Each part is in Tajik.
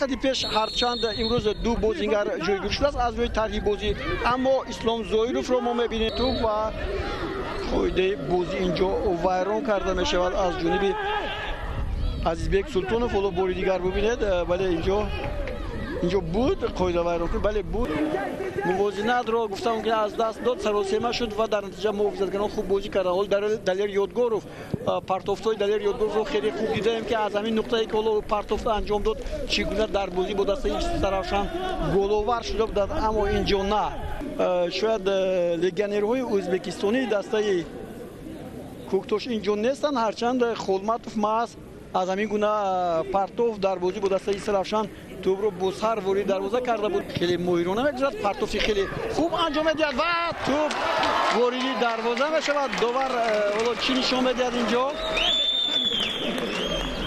вақти пеш ҳарчанд имрӯз ду бозингар ҷойгир шудааст аз рӯи тарҳи бозӣ, аммо Ислом Зоировро мо мебинем ту ва қоидаи бозӣ инҷо вайрон карда мешавад аз ҷониби Азизбек Султонов. ҳоло бори дигар бубинед, бале инҷо буд қоида вайрон кунӣ, бале буд мувозинатро гуфтам ки аз даст дод, саросема шуд ва дар натиҷа муҳофизатгарон хуб бозӣ карданд. ҳол Далер Ёдгоров, партофтои Далер Ёдгоровро хеле хуб дидаем ки аз ҳамин нуқтае ки ҳоло партофта анҷом дод, чӣ гуна дар бозӣ бо дастаи Саравшан головар шуда буданд, аммо инҷо на. Шояд легионерҳои ӯзбекистонии дастаи Кӯктош инҷо нестанд, ҳарчанд Холматов маҳз аз ҳамин гуна партоф дар бозӣ бо дастаи Саравшан тӯбро бо сар ворид дарвоза карда буд. Хеле моҳирона мегузарад, партофи хеле хуб анҷом медиҳад ва тӯб вориди дарвоза мешавад. Довар ҳоло чӣ нишон медиҳад инҷо?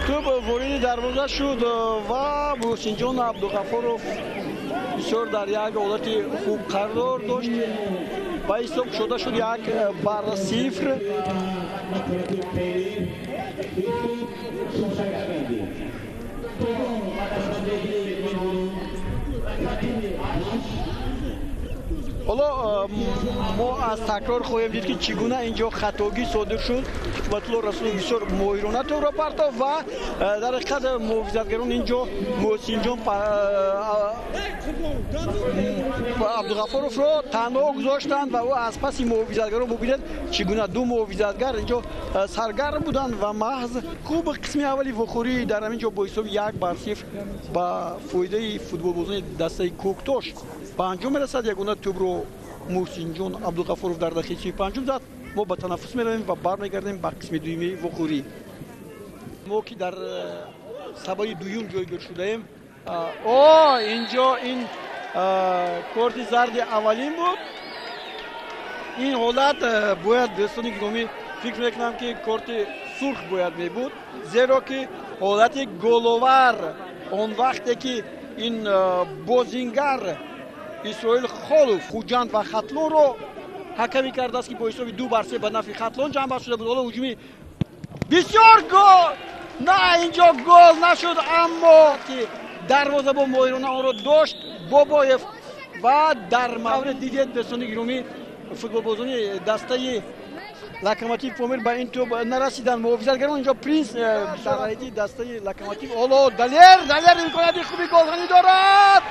тӯб вориди дарвоза шуд ва Муҳсинҷон Абдуғафуров бисёр дар як ҳолати хуб қарор дошт. Ба ҳисоб шуда шуд 1-0. ҳоло мо аз такрор хоҳем дид ки чӣ гуна инҷо хатогӣ содир шуд. Ҳикматулло Расулов бисёр моҳирона тӯбро партофт ва дар ҳақиқат муҳофизатгарон инҷо Муҳсинҷон Абдуғафуровро танҳо гузоштанд ва ӯ аз паси муҳофизатгарон бубинед чӣ гуна ду муҳофизатгар инҷо саргарм буданд ва маҳз хуб қисми аввали вохӯрӣ дар ҳамин ҷо бо ҳисоби 1-0 ба фоидаи футболбозони дастаи Кӯктош ба анҷом мерасад. Ягона тӯбро Муҳсинҷон Абдуғафуров дар дақиқаи панҷум зад. Мо ба танаффус меравем ва бармегардем ба қисми дуюми вохӯрӣ. Мо ки дар сабаи дуюм ҷойгир шудаем, инҷо ин корти зарди аввалин буд. ин ҳолат бояд дӯстони гиромӣ фикр мекунам ки корти сурх бояд мебуд, зеро ки ҳолати головар он вақте ки ин бозингар Исроил Холов Хуҷанд ва Хатлонро ҳакамӣ кардааст ки бо ҳисоби 2-3 ба нафи Хатлон ҷанба шуда буд. ҳоло ҳуҷуми бисёр гол, на инҷо гол нашуд, аммо ки дарвозабон моҳирона онро дошт Бобоев ва дар маврид дидед дӯстони гиромӣ футболбозони дастаи Локомотив Помир ба ин тӯб нарасиданд. муҳофизатгарон инҷо Принс сарҳайти дастаи Локомотив. ҳоло Далер имконияти хуби голзанӣ дорад.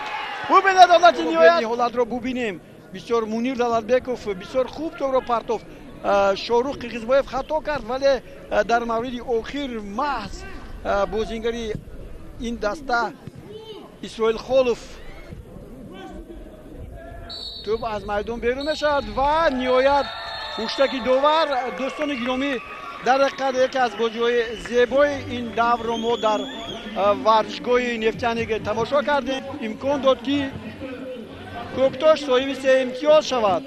бубинед ҳолати ниҳоят ҳолатро бубинем. бисёр Мунир Далалбеков бисёр хуб тӯбро партофт. Шорух Қиғизбоев хато кард, вале дар мавриди охир маҳз бозингари ин даста Исроил Холов тӯб аз майдон берун мешавад ва ниҳоят хуштаки довар. дӯстони гиромӣ, дар ҳақиқат яке аз бозиҳои зебои ин даврро мо дар варзишгоҳи Нефтяник тамошо кардем. имкон дод ки Кӯктош соҳиби 3 имтиёз шавад.